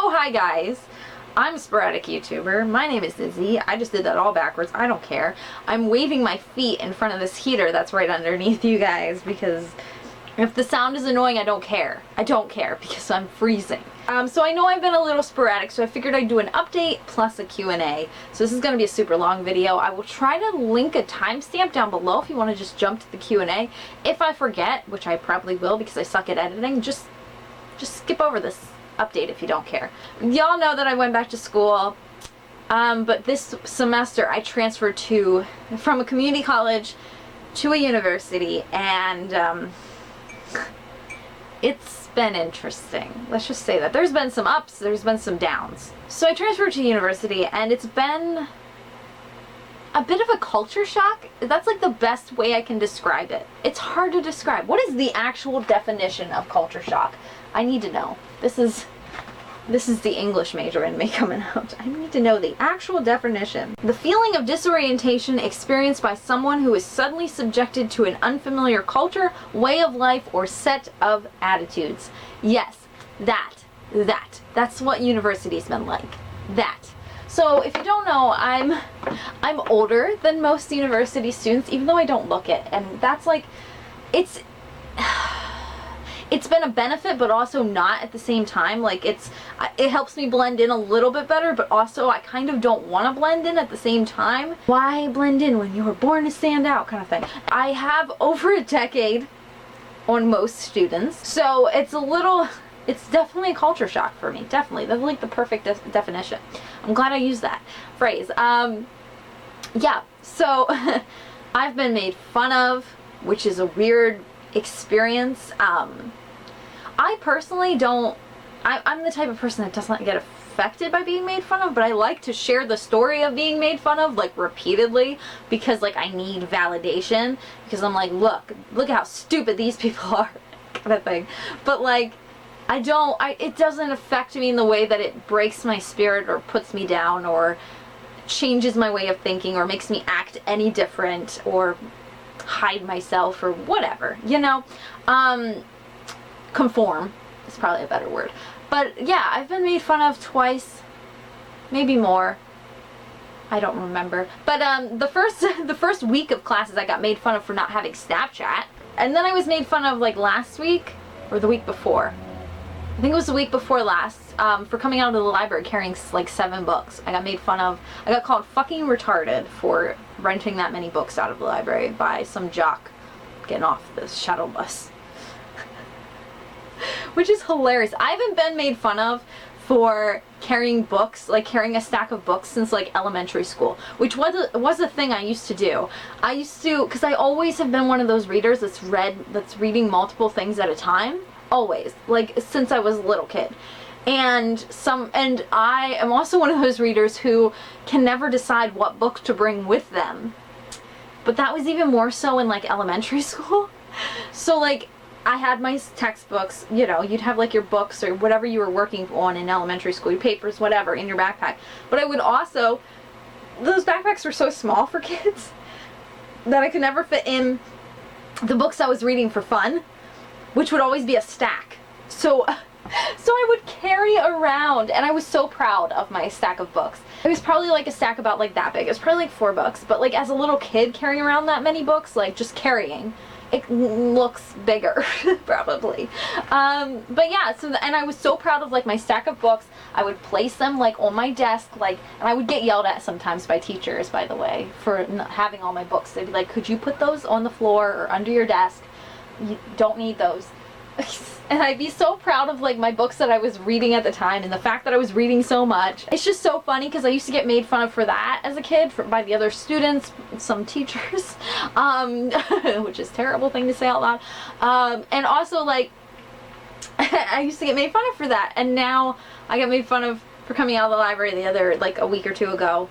Hi guys, I'm a sporadic YouTuber. My name is Izzy. I just did that all backwards. I don't care. I'm waving my feet in front of this heater that's right underneath you guys because if the sound is annoying, I don't care. I don't care because I'm freezing. So I know I've been a little sporadic, so I figured I'd do an update plus a Q&A. So this is going to be a super long video. I will try to link a timestamp down below if you want to just jump to the Q&A. If I forget, which I probably will because I suck at editing, just skip over this update if you don't care. Y'all know that I went back to school, but this semester I transferred from a community college to a university, and it's been interesting. Let's just say that. There's been some ups, there's been some downs. So I transferred to university, and it's been a bit of a culture shock. That's like the best way I can describe it. It's hard to describe. What is the actual definition of culture shock? I need to know. This is the English major in me coming out. I need to know the actual definition. The feeling of disorientation experienced by someone who is suddenly subjected to an unfamiliar culture, way of life, or set of attitudes. Yes, that's what university's been like. That. So if you don't know, I'm older than most university students, even though I don't look it, and that's like, it's been a benefit, but also not at the same time. Like, it helps me blend in a little bit better, but also I kind of don't want to blend in at the same time. Why blend in when you were born to stand out, kind of thing. I have over a decade on most students, so it's definitely a culture shock for me. Definitely. That's like the perfect definition. I'm glad I used that phrase. Yeah, so I've been made fun of, which is a weird experience. I personally don't, I'm the type of person that doesn't get affected by being made fun of, but I like to share the story of being made fun of, like, repeatedly, because, like, I need validation, because I'm like, look at how stupid these people are, kind of thing. But, like, it doesn't affect me in the way that it breaks my spirit or puts me down or changes my way of thinking or makes me act any different or hide myself or whatever, you know. Conform is probably a better word. But yeah, I've been made fun of twice, maybe more. I don't remember. But the first week of classes I got made fun of for not having Snapchat. And then I was made fun of like last week or the week before. I think it was the week before last, for coming out of the library carrying like 7 books. I got made fun of. I got called fucking retarded for renting that many books out of the library by some jock getting off the shuttle bus. Which is hilarious. I haven't been made fun of for carrying books, like carrying a stack of books, since like elementary school, which was a thing I used to do. I used to, because I always have been one of those readers that's reading multiple things at a time. Always, like since I was a little kid. And I am also one of those readers who can never decide what book to bring with them. But that was even more so in like elementary school. So like I had my textbooks, you know, you'd have like your books or whatever you were working on in elementary school, your papers, whatever, in your backpack. But I would also, those backpacks were so small for kids that I could never fit in the books I was reading for fun, which would always be a stack. So I would carry around, and I was so proud of my stack of books. It was probably like a stack about like that big. It was probably like 4 books, but like as a little kid carrying around that many books, like just carrying, it looks bigger, probably. But yeah, and I was so proud of like my stack of books. I would place them like on my desk, like, and I would get yelled at sometimes by teachers, by the way, for not having all my books. They'd be like, could you put those on the floor or under your desk? You don't need those. And I'd be so proud of like my books that I was reading at the time and the fact that I was reading so much. It's just so funny because I used to get made fun of for that as a kid by the other students, some teachers, which is a terrible thing to say out loud. And also like I used to get made fun of for that, and now I get made fun of for coming out of the library like a week or 2 ago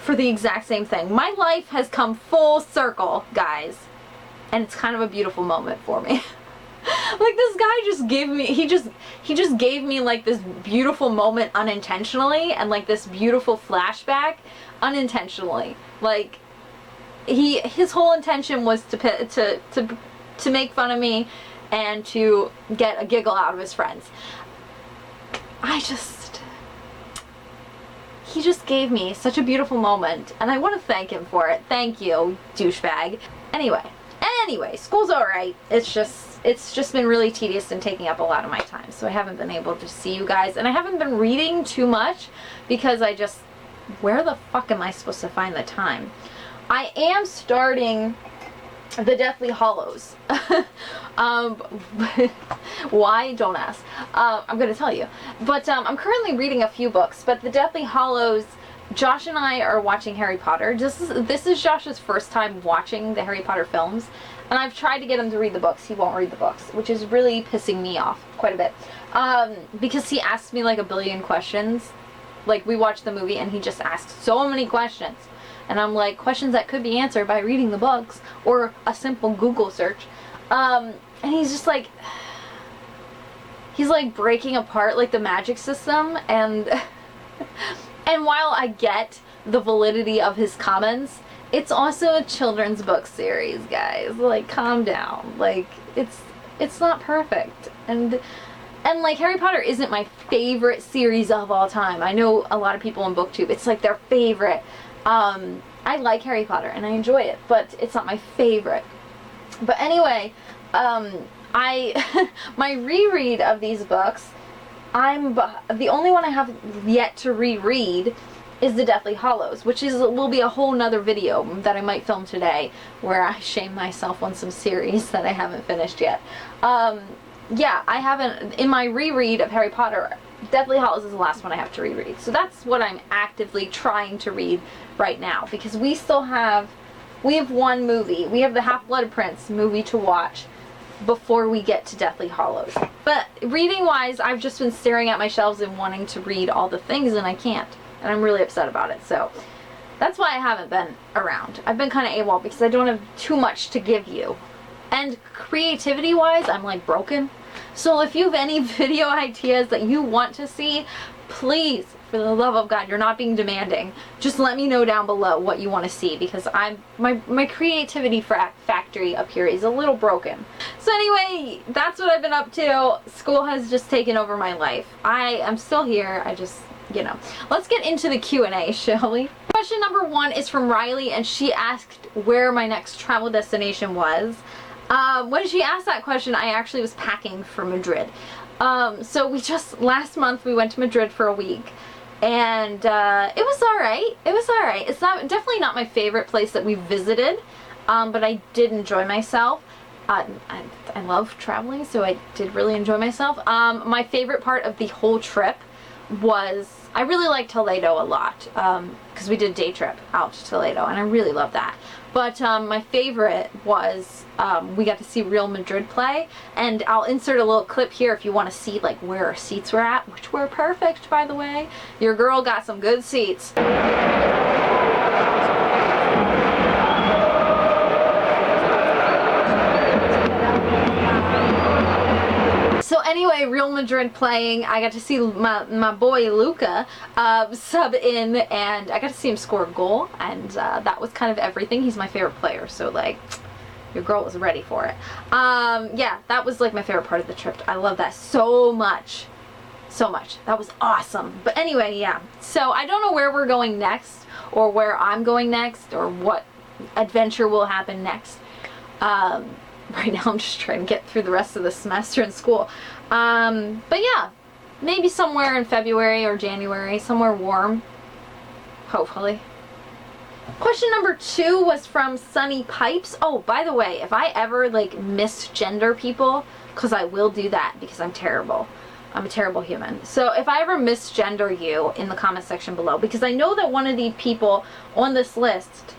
for the exact same thing. My life has come full circle, guys, and it's kind of a beautiful moment for me. Like this guy just gave me, he just gave me like this beautiful moment unintentionally, and like this beautiful flashback unintentionally. Like his whole intention was to make fun of me and to get a giggle out of his friends. I just, he just gave me such a beautiful moment, and I want to thank him for it. Thank you, douchebag. Anyway, school's alright. It's just been really tedious and taking up a lot of my time, so I haven't been able to see you guys, and I haven't been reading too much because where the fuck am I supposed to find the time? I am starting the Deathly Hallows. Why? Don't ask. I'm gonna tell you. But I'm currently reading a few books, but the Deathly Hallows, Josh and I are watching Harry Potter. This is Josh's first time watching the Harry Potter films, and I've tried to get him to read the books. He won't read the books, which is really pissing me off quite a bit. Because he asks me like a billion questions. Like, we watched the movie and he just asks so many questions. And I'm like, questions that could be answered by reading the books or a simple Google search. And he's just like, he's like breaking apart like the magic system, and and while I get the validity of his comments, it's also a children's book series, guys. Like, calm down. Like, it's not perfect. And like, Harry Potter isn't my favorite series of all time. I know a lot of people on BookTube, it's like their favorite. I like Harry Potter and I enjoy it, but it's not my favorite. But anyway, my reread of these books, the only one I have yet to reread is the Deathly Hallows, which will be a whole nother video that I might film today, where I shame myself on some series that I haven't finished yet. Yeah, I haven't, in my reread of Harry Potter, Deathly Hallows is the last one I have to reread. So that's what I'm actively trying to read right now, because we have one movie. We have the Half-Blood Prince movie to watch before we get to Deathly Hallows. But reading-wise, I've just been staring at my shelves and wanting to read all the things, and I can't. And I'm really upset about it. So that's why I haven't been around. I've been kind of AWOL because I don't have too much to give you. And creativity-wise, I'm like broken. So if you have any video ideas that you want to see, please, for the love of God, you're not being demanding. Just let me know down below what you want to see, because my creativity factory up here is a little broken. So anyway, that's what I've been up to. School has just taken over my life. I am still here. I just, you know. Let's get into the Q&A, shall we? Question number 1 is from Riley, and she asked where my next travel destination was. When she asked that question, I actually was packing for Madrid. So last month we went to Madrid for a week, and it was alright. It was alright. It's definitely not my favorite place that we visited, but I did enjoy myself. I love traveling, so I did really enjoy myself. My favorite part of the whole trip was, I really liked Toledo a lot, because we did a day trip out to Toledo, and I really loved that. But my favorite was, we got to see Real Madrid play, and I'll insert a little clip here if you want to see like where our seats were at, which were perfect, by the way. Your girl got some good seats. So anyway, Real Madrid playing, I got to see my boy Luka sub in, and I got to see him score a goal, and that was kind of everything. He's my favorite player, so like, your girl was ready for it. Yeah, that was like my favorite part of the trip. I love that so much. So much. That was awesome. But anyway, yeah. So I don't know where we're going next, or where I'm going next, or what adventure will happen next. Right now I'm just trying to get through the rest of the semester in school. But yeah, maybe somewhere in February or January, somewhere warm. Hopefully. Question number 2 was from Sunny Pipes. Oh, by the way, if I ever like misgender people, because I will do that because I'm terrible. I'm a terrible human. So if I ever misgender you in the comment section below, because I know that one of the people on this list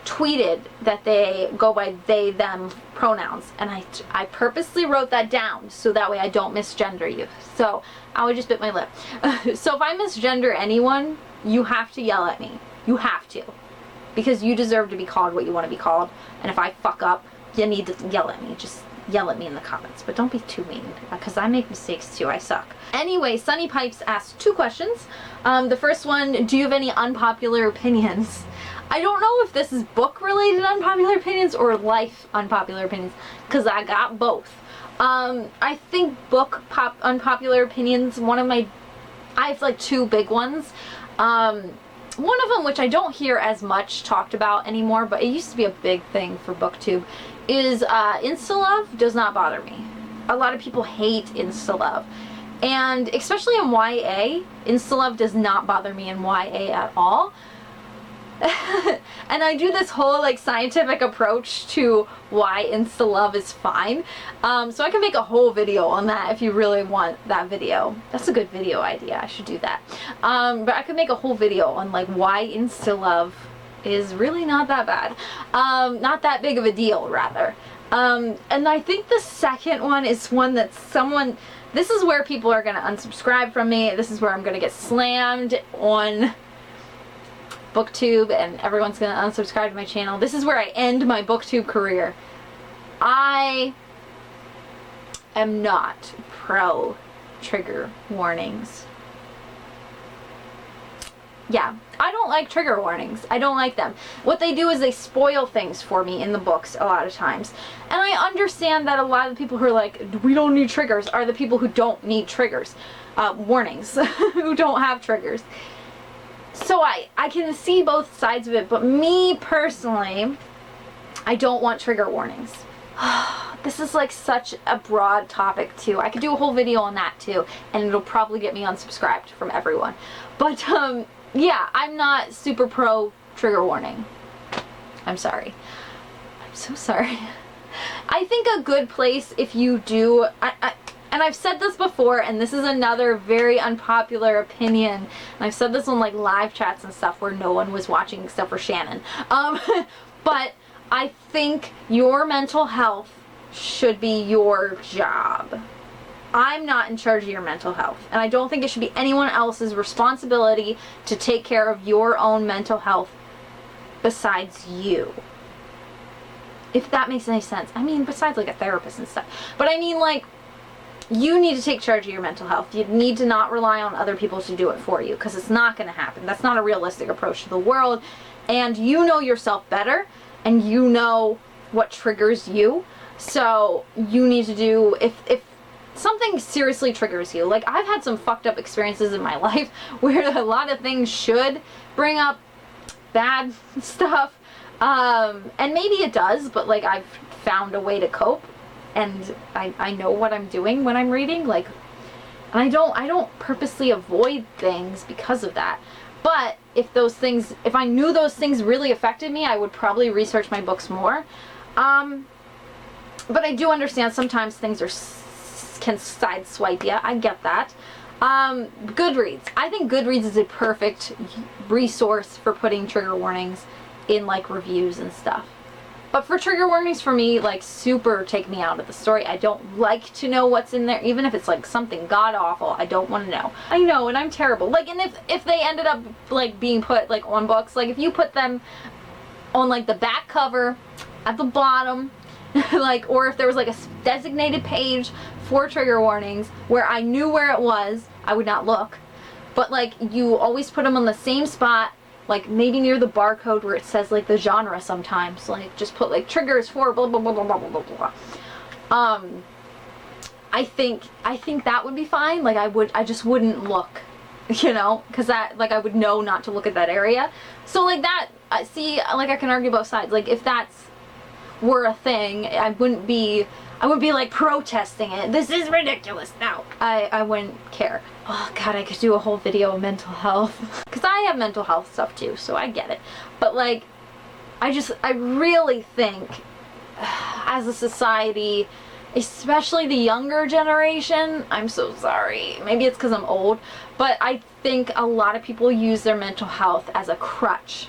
tweeted that they go by they them pronouns, and I purposely wrote that down so that way I don't misgender you. So I would just bit my lip. So if I misgender anyone, you have to yell at me. You have to, because you deserve to be called what you want to be called. And if I fuck up, you need to yell at me. Just yell at me in the comments, but don't be too mean, because I make mistakes too. I suck. Anyway, Sunny Pipes asked 2 questions. The first one, do you have any unpopular opinions? I don't know if this is book-related unpopular opinions or life unpopular opinions, because I got both. I think book unpopular opinions, one of my I have like two big ones. One of them, which I don't hear as much talked about anymore, but it used to be a big thing for BookTube, is Insta-love does not bother me. A lot of people hate Insta-love. And especially in YA, Insta-love does not bother me in YA at all. And I do this whole like scientific approach to why Insta-love is fine. So I can make a whole video on that if you really want that video. That's a good video idea. I should do that. But I could make a whole video on like why Insta-love is really not that bad. Not that big of a deal, rather. And I think the second one is one that someone... This is where people are going to unsubscribe from me. This is where I'm going to get slammed on BookTube and everyone's going to unsubscribe to my channel. This is where I end my BookTube career. I am not pro trigger warnings. Yeah, I don't like trigger warnings. I don't like them. What they do is they spoil things for me in the books a lot of times. And I understand that a lot of the people who are like, we don't need triggers, are the people who don't need triggers. Warnings. Who don't have triggers. So I can see both sides of it, but me personally, I don't want trigger warnings. This is like such a broad topic too. I could do a whole video on that too, and it'll probably get me unsubscribed from everyone. But yeah, I'm not super pro trigger warning. I'm sorry. I'm so sorry. I think a good place if you do, and I've said this before, and this is another very unpopular opinion, and I've said this on like live chats and stuff where no one was watching except for Shannon. But I think your mental health should be your job. I'm not in charge of your mental health, and I don't think it should be anyone else's responsibility to take care of your own mental health besides you. If that makes any sense. I mean, besides like a therapist and stuff. But I mean, like, you need to take charge of your mental health. You need to not rely on other people to do it for you, because it's not going to happen. That's not a realistic approach to the world. And you know yourself better, and you know what triggers you. So you need to do, if something seriously triggers you, like I've had some fucked up experiences in my life where a lot of things should bring up bad stuff, and maybe it does, but like I've found a way to cope, and I know what I'm doing when I'm reading, like, and I don't purposely avoid things because of that. But if I knew those things really affected me, I would probably research my books more. But I do understand sometimes things can sideswipe you. I get that. Goodreads. I think Goodreads is a perfect resource for putting trigger warnings in like reviews and stuff. But for trigger warnings, for me, like, super take me out of the story. I don't like to know what's in there, even if it's like something god awful. I don't want to know. I know, and I'm terrible. Like, and if they ended up like being put like on books, like if you put them on like the back cover at the bottom, like, or if there was like a designated page for trigger warnings where I knew where it was, I would not look. But like, you always put them on the same spot, like maybe near the barcode where it says like the genre sometimes, like just put like triggers for blah blah blah blah blah blah blah. I think that would be fine. Like I just wouldn't look, you know, because that, like, I would know not to look at that area. So like that, see, like I can argue both sides. Like if that's were a thing, I wouldn't be like protesting it. This is ridiculous. No, I wouldn't care. Oh god, I could do a whole video on mental health because I have mental health stuff too, so I get it. But like, I really think as a society, especially the younger generation, I'm so sorry, maybe it's because I'm old, but I think a lot of people use their mental health as a crutch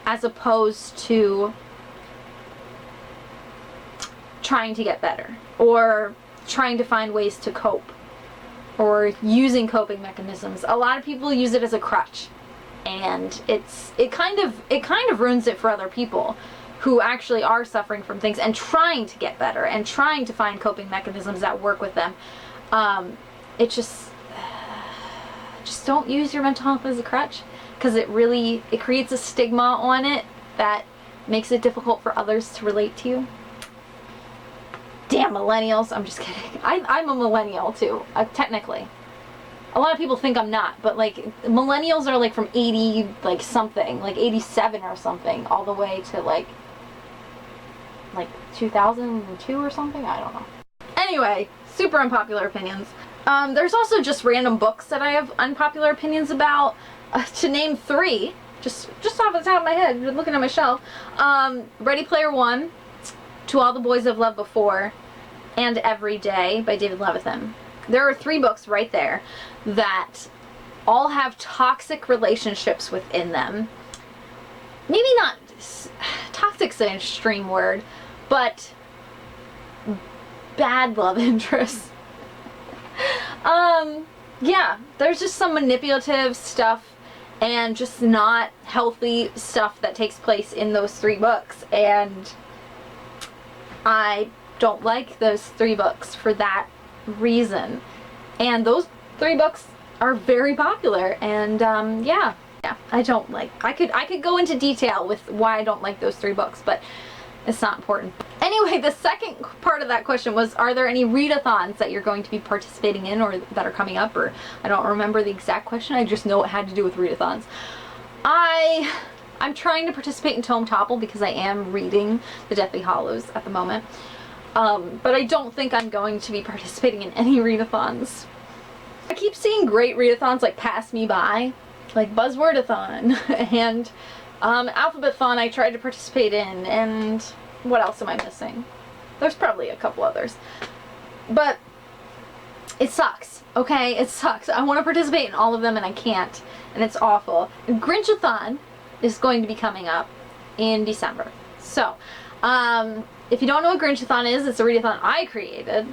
as opposed to trying to get better or trying to find ways to cope or using coping mechanisms. A lot of people use it as a crutch, and it kind of ruins it for other people who actually are suffering from things and trying to get better and trying to find coping mechanisms that work with them. It just don't use your mental health as a crutch, because it creates a stigma on it that makes it difficult for others to relate to you. Damn millennials. I'm just kidding. I'm a millennial too, technically. A lot of people think I'm not, but like millennials are like from 80 like something, like 87 or something, all the way to like 2002 or something. I don't know. Anyway, super unpopular opinions. There's also just random books that I have unpopular opinions about. To name 3, just off the top of my head, looking at my shelf. Ready Player One, To All the Boys I've Loved Before, and Every Day by David Levithan. There are 3 books right there that all have toxic relationships within them. Maybe not, toxic's an extreme word, but bad love interests. Yeah, there's just some manipulative stuff and just not healthy stuff that takes place in those 3 books, and I don't like those 3 books for that reason. And those 3 books are very popular, and yeah, I don't like. I could go into detail with why I don't like those 3 books, but it's not important. Anyway, the second part of that question was, are there any readathons that you're going to be participating in or that are coming up? Or I don't remember the exact question, I just know it had to do with readathons. I'm trying to participate in Tome Topple because I am reading The Deathly Hallows at the moment. But I don't think I'm going to be participating in any readathons. I keep seeing great readathons like pass me by, like Buzzwordathon and Alphabettathon I tried to participate in, and what else am I missing? There's probably a couple others. But it sucks, okay? It sucks. I want to participate in all of them and I can't, and it's awful. And Grinchathon is going to be coming up in December. So, if you don't know what Grinchathon is, it's a readathon I created.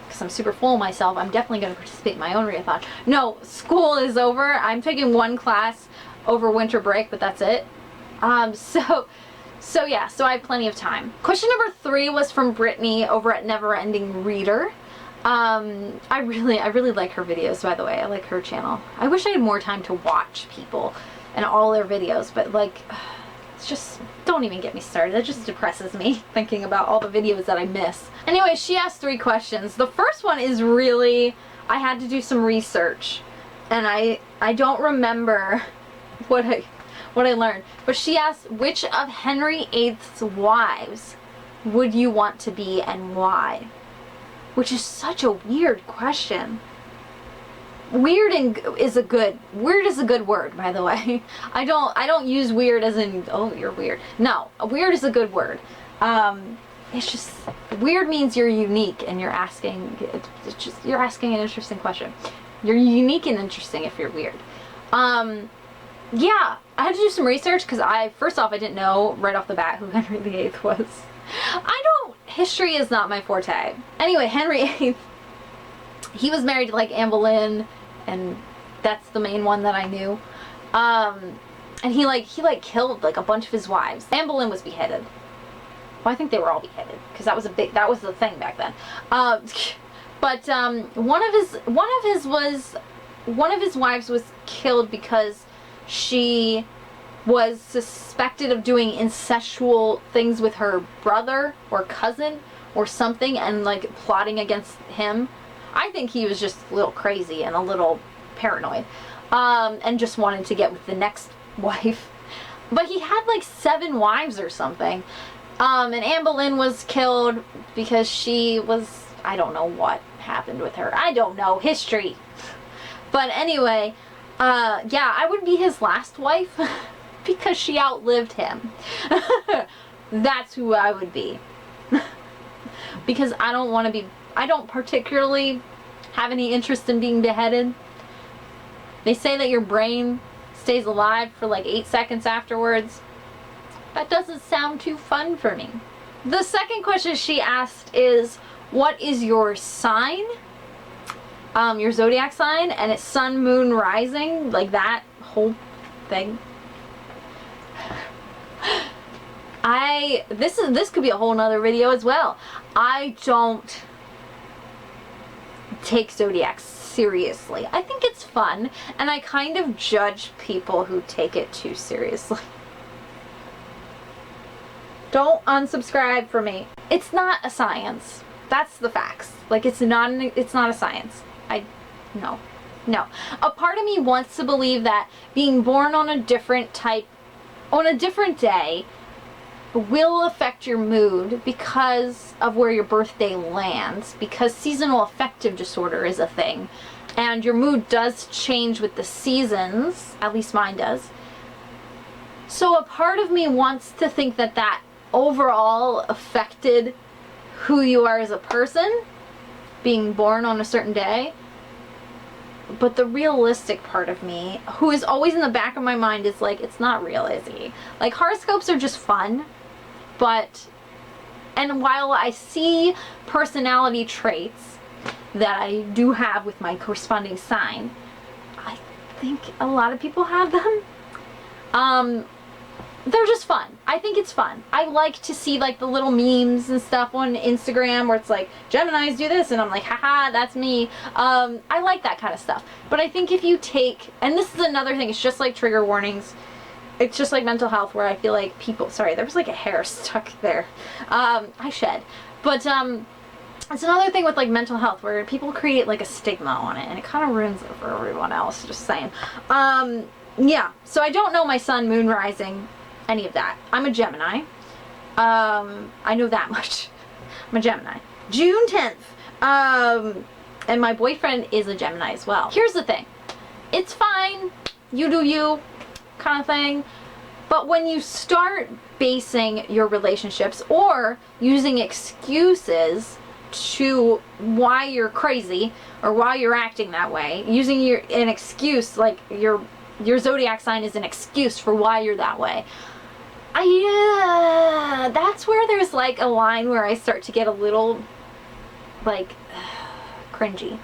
Because I'm super full of myself, I'm definitely going to participate in my own readathon. No, school is over. I'm taking 1 class over winter break, but that's it. So yeah, so I have plenty of time. Question number 3 was from Brittany over at Neverending Reader. I really like her videos, by the way. I like her channel. I wish I had more time to watch people and all their videos, but like, it's just, don't even get me started. It just depresses me thinking about all the videos that I miss. Anyway, she asked 3 questions. The first one is really, I had to do some research, and I don't remember what I learned. But she asked, which of Henry VIII's wives would you want to be and why? Which is such a weird question. Weird is a good word, by the way. I don't use weird as in, oh, you're weird. No, weird is a good word. It's just, weird means you're unique and you're asking an interesting question. You're unique and interesting if you're weird. Yeah, I had to do some research because first off, I didn't know right off the bat who Henry VIII was. History is not my forte. Anyway, Henry VIII, he was married to like Anne Boleyn, and that's the main one that I knew. And he killed like a bunch of his wives. Anne Boleyn was beheaded. Well, I think they were all beheaded because that was the thing back then. But one of his wives was killed because she was suspected of doing incestual things with her brother or cousin or something, and like plotting against him. I think he was just a little crazy and a little paranoid, and just wanted to get with the next wife. But he had like 7 wives or something. And Anne Boleyn was killed because she was, I don't know what happened with her. I don't know history. But anyway, yeah, I would be his last wife because she outlived him. That's who I would be. Because I don't particularly have any interest in being beheaded. They say that your brain stays alive for like 8 seconds afterwards. That doesn't sound too fun for me. The second question she asked is, what is your sign? Your zodiac sign, and it's sun, moon, rising, like that whole thing. This could be a whole nother video as well. I don't take zodiacs seriously. I think it's fun, and I kind of judge people who take it too seriously. Don't unsubscribe for me. It's not a science. That's the facts. Like, it's not a science. No. No. A part of me wants to believe that being born on a different day will affect your mood because of where your birthday lands, because seasonal affective disorder is a thing. And your mood does change with the seasons, at least mine does. So a part of me wants to think that that overall affected who you are as a person, being born on a certain day. But the realistic part of me, who is always in the back of my mind, is like, it's not real, Izzy. Like, horoscopes are just fun, and while I see personality traits that I do have with my corresponding sign, I think a lot of people have them. They're just fun. I think it's fun. I like to see like the little memes and stuff on Instagram where it's like, Geminis do this, and I'm like, haha, that's me. I like that kind of stuff. But I think if you take, and this is another thing, it's just like trigger warnings. It's just like mental health, where I feel like people, sorry, there was like a hair stuck there. I shed. But it's another thing with like mental health where people create like a stigma on it, and it kind of ruins it for everyone else, just saying. Yeah, so I don't know my sun, moon, rising, any of that. I'm a Gemini. I know that much. I'm a Gemini. June 10th. And my boyfriend is a Gemini as well. Here's the thing. It's fine. You do you kind of thing. But when you start basing your relationships or using excuses to why you're crazy or why you're acting that way, using an excuse, like your zodiac sign is an excuse for why you're that way. That's where there's like a line where I start to get a little like cringy.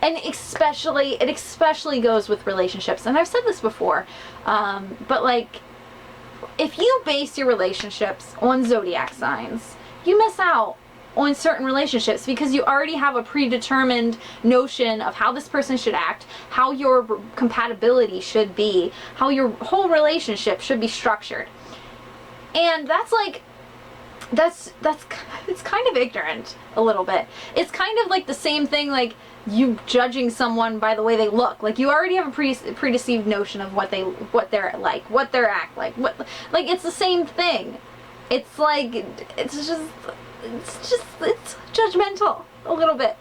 And it especially goes with relationships. And I've said this before, but like, if you base your relationships on zodiac signs, you miss out on certain relationships because you already have a predetermined notion of how this person should act, how your compatibility should be, how your whole relationship should be structured. And that's like, it's kind of ignorant a little bit. It's kind of like the same thing like you judging someone by the way they look. Like you already have a predeceived notion of what they're like, what their act like, like it's the same thing. It's like it's judgmental a little bit.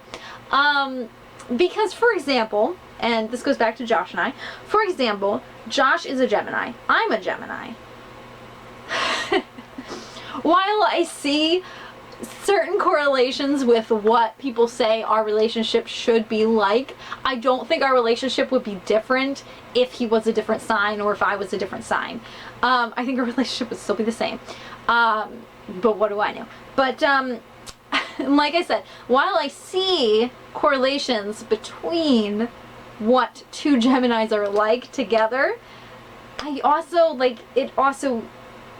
Because for example, and this goes back to Josh and I, for example, Josh is a Gemini. I'm a Gemini. While I see certain correlations with what people say our relationship should be like, I don't think our relationship would be different if he was a different sign or if I was a different sign. I think our relationship would still be the same. But what do I know? But like I said, while I see correlations between what two Geminis are like together, I also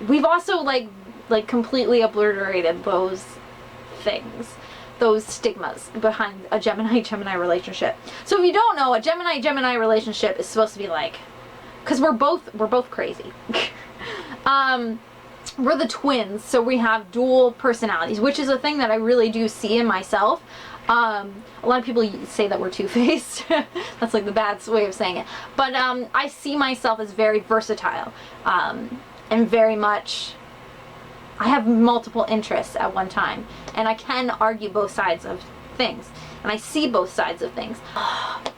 we've also like completely obliterated those things, those stigmas behind a Gemini-Gemini relationship. So if you don't know, a Gemini-Gemini relationship is supposed to be like, because we're both crazy. We're the twins, so we have dual personalities, which is a thing that I really do see in myself. A lot of people say that we're two-faced. That's like the bad way of saying it. But I see myself as very versatile, and very much, I have multiple interests at one time, and I can argue both sides of things, and I see both sides of things.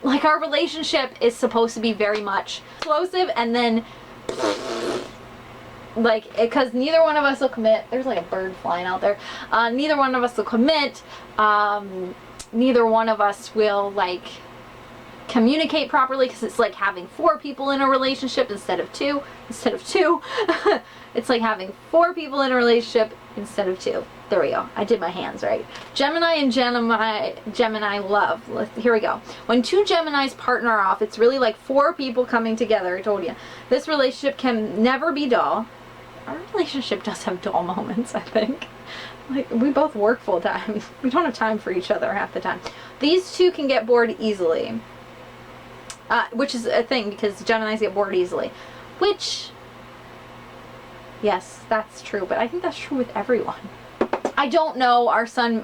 Like our relationship is supposed to be very much explosive, and then like, because neither one of us will commit. There's like a bird flying out there. Neither one of us will commit. Neither one of us will like communicate properly, because it's like having 4 people in a relationship instead of two. It's like having 4 people in a relationship instead of 2. There we go. I did my hands right. Gemini and Gemini love. Here we go. When 2 Geminis partner off, it's really like 4 people coming together. I told you. This relationship can never be dull. Our relationship does have dull moments, I think. Like, we both work full time. We don't have time for each other half the time. These 2 can get bored easily. Which is a thing, because Geminis get bored easily. Which, yes, that's true, but I think that's true with everyone. I don't know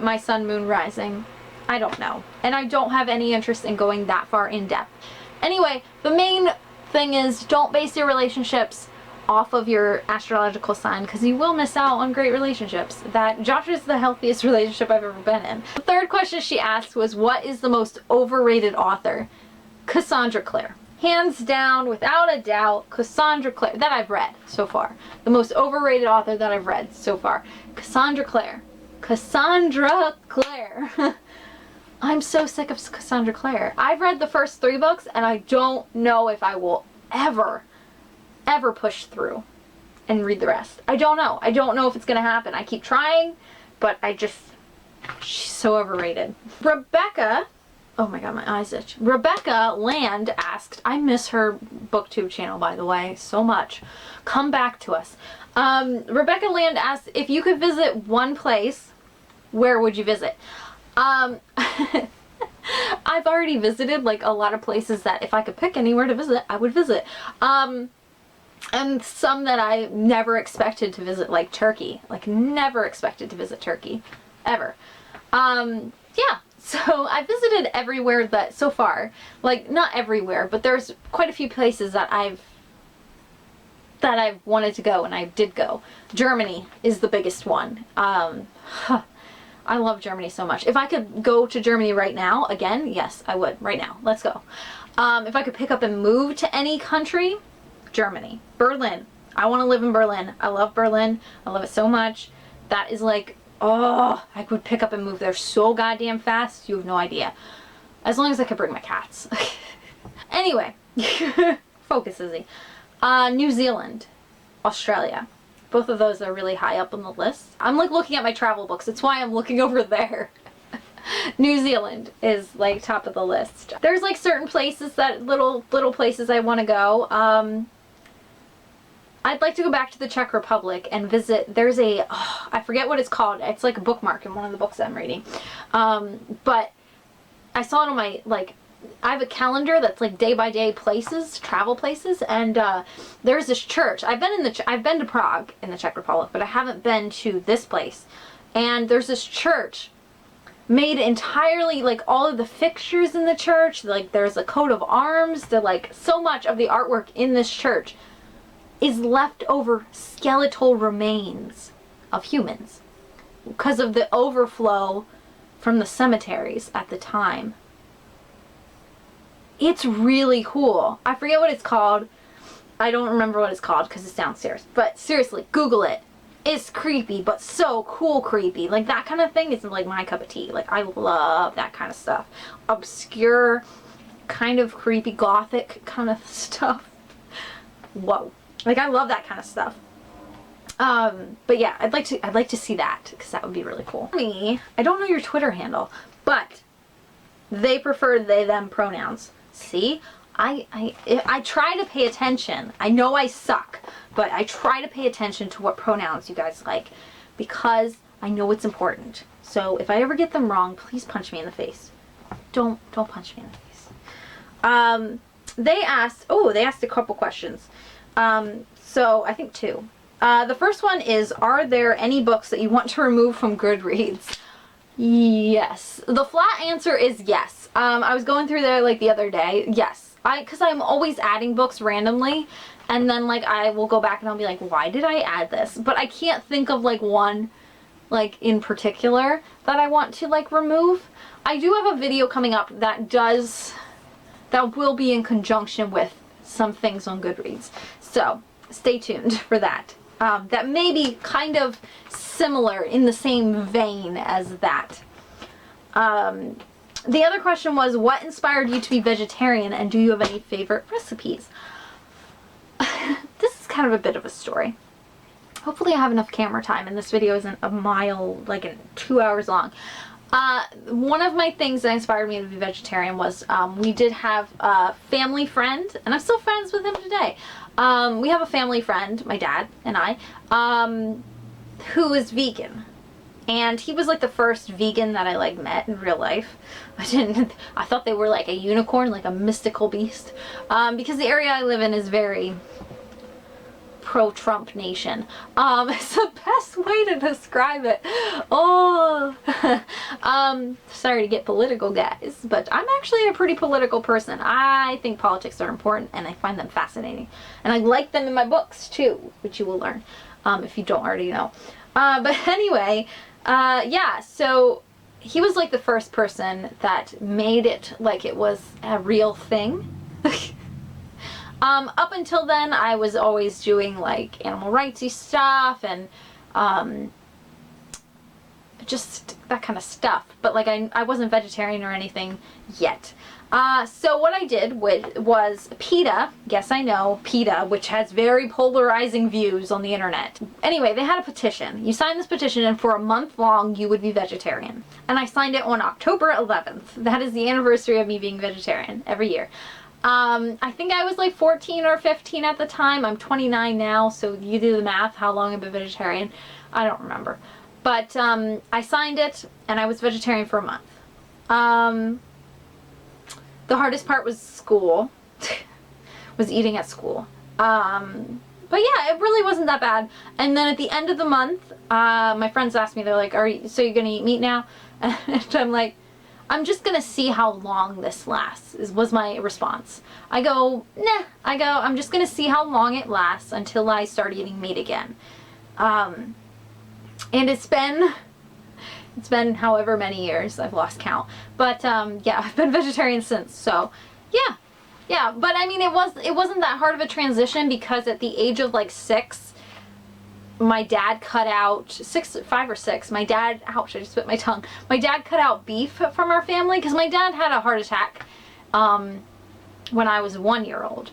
my sun, moon, rising. I don't know. And I don't have any interest in going that far in depth. Anyway, the main thing is don't base your relationships off of your astrological sign, because you will miss out on great relationships. That Josh is the healthiest relationship I've ever been in. The third question she asked was, what is the most overrated author? Cassandra Clare. Hands down, without a doubt, Cassandra Clare, that I've read so far. The most overrated author that I've read so far. Cassandra Clare. Cassandra Clare. I'm so sick of Cassandra Clare. I've read the first 3 books and I don't know if I will ever push through and read the rest. I don't know. I don't know if it's gonna happen. I keep trying, but she's so overrated. Rebecca, oh my god, my eyes itch. Rebecca Land asked, I miss her booktube channel, by the way, so much. Come back to us. Rebecca Land asked, if you could visit one place, where would you visit? I've already visited like a lot of places that if I could pick anywhere to visit, I would visit. And some that I never expected to visit, like Turkey. Like, never expected to visit Turkey. Ever. Yeah. So, I visited everywhere that, so far, like, not everywhere, but there's quite a few places that I've wanted to go, and I did go. Germany is the biggest one. I love Germany so much. If I could go to Germany right now, again, yes, I would. Right now. Let's go. If I could pick up and move to any country, Germany. Berlin. I want to live in Berlin. I love Berlin. I love it so much. That is like, oh, I could pick up and move there so goddamn fast. You have no idea. As long as I could bring my cats. Anyway. Focus, Izzy. New Zealand. Australia. Both of those are really high up on the list. I'm like looking at my travel books. That's why I'm looking over there. New Zealand is like top of the list. There's like certain places that little places I want to go. I'd like to go back to the Czech Republic and visit. There's I forget what it's called. It's like a bookmark in one of the books I'm reading. But I saw it on my, like, I have a calendar that's like day by day places, travel places, and there's this church. I've been to Prague in the Czech Republic, but I haven't been to this place. And there's this church made entirely, like, all of the fixtures in the church, like there's a coat of arms, like so much of the artwork in this church is leftover skeletal remains of humans because of the overflow from the cemeteries at the time. It's really cool. I forget what it's called. I don't remember what it's called because it's downstairs. But seriously, Google it. It's creepy, but so cool creepy. Like, that kind of thing is like my cup of tea. Like, I love that kind of stuff. Obscure, kind of creepy, gothic kind of stuff. Whoa. Like, I love that kind of stuff. But yeah, I'd like to see that because that would be really cool. Me, I don't know your Twitter handle, but they prefer they them pronouns. See, I try to pay attention. I know I suck, but I try to pay attention to what pronouns you guys like because I know it's important. So if I ever get them wrong, please punch me in the face. Don't punch me in the face. They asked a couple questions. So I think 2. The first one is, are there any books that you want to remove from Goodreads? Yes. The flat answer is yes. I was going through there like the other day. Yes. Because I'm always adding books randomly, and then like I will go back and I'll be like, why did I add this? But I can't think of like one like in particular that I want to like remove. I do have a video coming up that will be in conjunction with some things on Goodreads. So stay tuned for that. That may be kind of similar in the same vein as that. The other question was, what inspired you to be vegetarian, and do you have any favorite recipes? This is kind of a bit of a story. Hopefully I have enough camera time and this video isn't a mile, like 2 hours long. One of my things that inspired me to be vegetarian was we did have a family friend, and I'm still friends with him today. We have a family friend, my dad and I, who is vegan. And he was like the first vegan that I like met in real life. I thought they were like a unicorn, like a mystical beast. Because the area I live in is very pro-Trump nation. It's the best way to describe it. Oh, sorry to get political, guys, but I'm actually a pretty political person. I think politics are important, and I find them fascinating, and I like them in my books too, which you will learn if you don't already know. But anyway, yeah, so he was like the first person that made it like it was a real thing. Up until then, I was always doing like animal rightsy stuff and just that kind of stuff. But like I wasn't vegetarian or anything yet. So what I did was PETA, yes I know, PETA, which has very polarizing views on the internet. Anyway, they had a petition. You sign this petition and for a month long you would be vegetarian. And I signed it on October 11th. That is the anniversary of me being vegetarian every year. I think I was like 14 or 15 at the time. I'm 29 now, so you do the math, how long I've been vegetarian. I don't remember. But I signed it and I was vegetarian for a month. The hardest part was school. Was eating at school. But yeah, it really wasn't that bad. And then at the end of the month, my friends asked me, they're like, so you're gonna eat meat now? And I'm like, I'm just gonna see how long this lasts, was my response. I go, nah, I'm just gonna see how long it lasts until I start eating meat again. And it's been however many years, I've lost count. But yeah, I've been vegetarian since, so yeah. Yeah, but I mean, it wasn't that hard of a transition because at the age of like 6, my dad cut out 5 or 6. My dad, ouch, I just bit my tongue. My dad cut out beef from our family because my dad had a heart attack when I was 1 year old.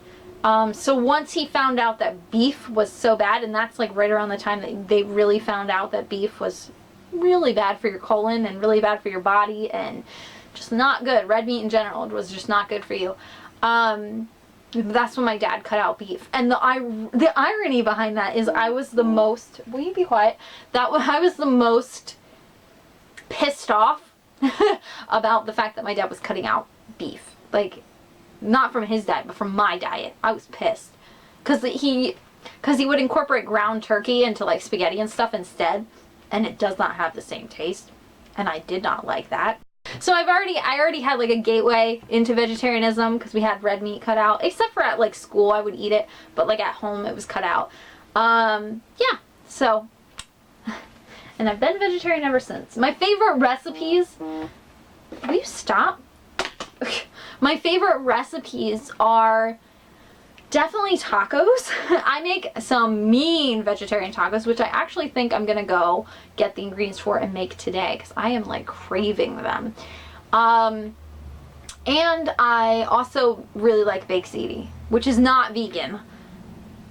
So once he found out that beef was so bad, and that's like right around the time that they really found out that beef was really bad for your colon and really bad for your body and just not good. Red meat in general was just not good for you. That's when my dad cut out beef. And the irony behind that is I was the most, will you be quiet? I was the most pissed off about the fact that my dad was cutting out beef. Like, not from his diet, but from my diet. I was pissed. Because he would incorporate ground turkey into like spaghetti and stuff instead. And it does not have the same taste. And I did not like that. So I already had like a gateway into vegetarianism because we had red meat cut out. Except for at like school I would eat it, but like at home it was cut out. Yeah, so, and I've been vegetarian ever since. My favorite recipes, will you stop? My favorite recipes are definitely tacos. I make some mean vegetarian tacos, which I actually think I'm gonna go get the ingredients for and make today because I am like craving them. And I also really like baked ziti, which is not vegan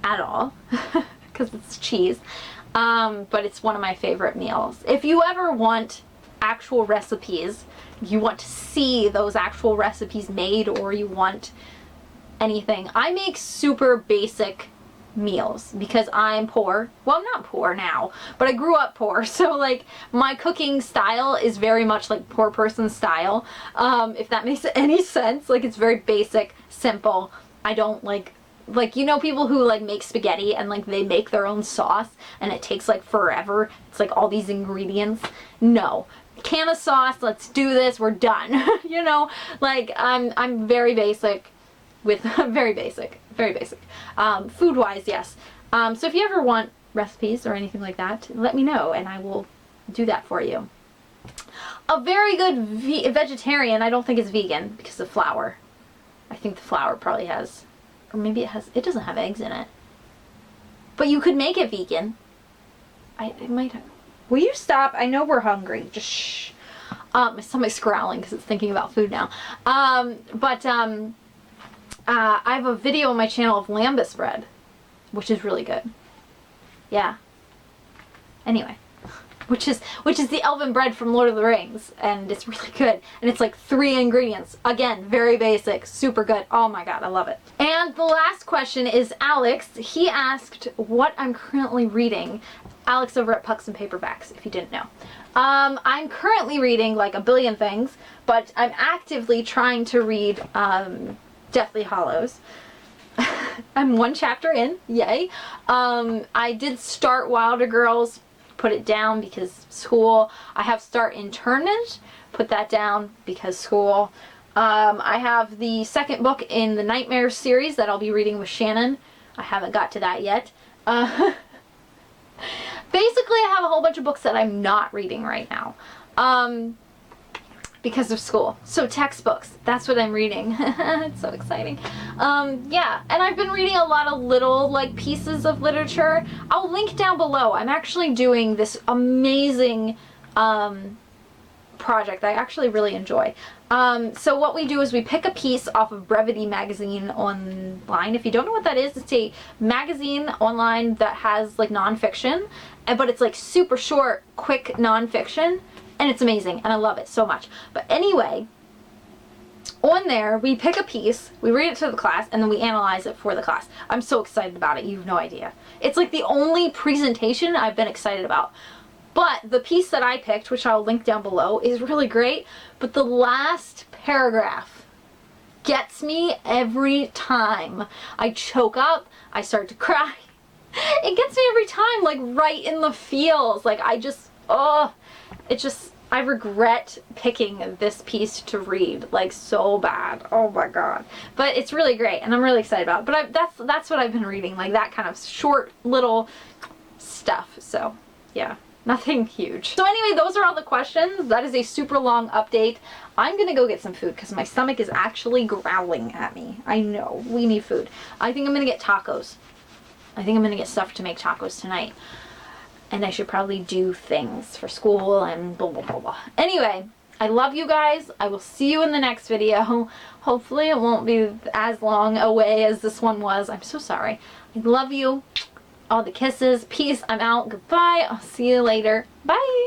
at all because it's cheese. But it's one of my favorite meals. If you ever want actual recipes, you want to see those actual recipes made, or you want anything, I make super basic meals because I'm poor. Well, I'm not poor now, but I grew up poor, so like my cooking style is very much like poor person style, if that makes any sense. Like it's very basic, simple. I don't like you know people who like make spaghetti and like they make their own sauce and it takes like forever. It's like all these ingredients. No. Can of sauce, let's do this, we're done. You know, like I'm very basic with very basic. Food wise, yes. So if you ever want recipes or anything like that, let me know and I will do that for you. A very good vegetarian, I don't think it's vegan because of flour. I think the flour probably has, or maybe it doesn't have eggs in it. But you could make it vegan. It might have. Will you stop? I know we're hungry. Just shh. My stomach's growling because it's thinking about food now. I have a video on my channel of lambus bread, which is really good. Yeah. Anyway, which is the elven bread from Lord of the Rings, and it's really good. And it's like 3 ingredients. Again, very basic, super good. Oh my god, I love it. And the last question is Alex. He asked what I'm currently reading. Alex over at Pucks and Paperbacks, if you didn't know. I'm currently reading like a billion things, but I'm actively trying to read Deathly Hallows. I'm one chapter in, yay. I did start Wilder Girls, put it down because school. I have Start Internment, put that down because school. I have the second book in the Nightmare series that I'll be reading with Shannon. I haven't got to that yet. Basically, I have a whole bunch of books that I'm not reading right now. Because of school. So textbooks, that's what I'm reading. It's so exciting. Yeah, and I've been reading a lot of little like pieces of literature. I'll link down below. I'm actually doing this amazing project that I actually really enjoy. So what we do is we pick a piece off of Brevity magazine online. If you don't know what that is, it's a magazine online that has like nonfiction, but it's like super short, quick nonfiction. And it's amazing, and I love it so much. But anyway, on there, we pick a piece, we read it to the class, and then we analyze it for the class. I'm so excited about it, you have no idea. It's like the only presentation I've been excited about. But the piece that I picked, which I'll link down below, is really great. But the last paragraph gets me every time. I choke up, I start to cry. It gets me every time, like right in the feels. Like I just, I regret picking this piece to read, like so bad. Oh my god. But it's really great, and I'm really excited about it. But that's what I've been reading, like that kind of short little stuff. So yeah, nothing huge. So anyway, those are all the questions. That is a super long update. I'm gonna go get some food because my stomach is actually growling at me. I know, we need food. I think I'm gonna get tacos. I think I'm gonna get stuff to make tacos tonight. And I should probably do things for school and blah, blah, blah, blah. Anyway, I love you guys. I will see you in the next video. Hopefully it won't be as long away as this one was. I'm so sorry. I love you. All the kisses. Peace. I'm out. Goodbye. I'll see you later. Bye.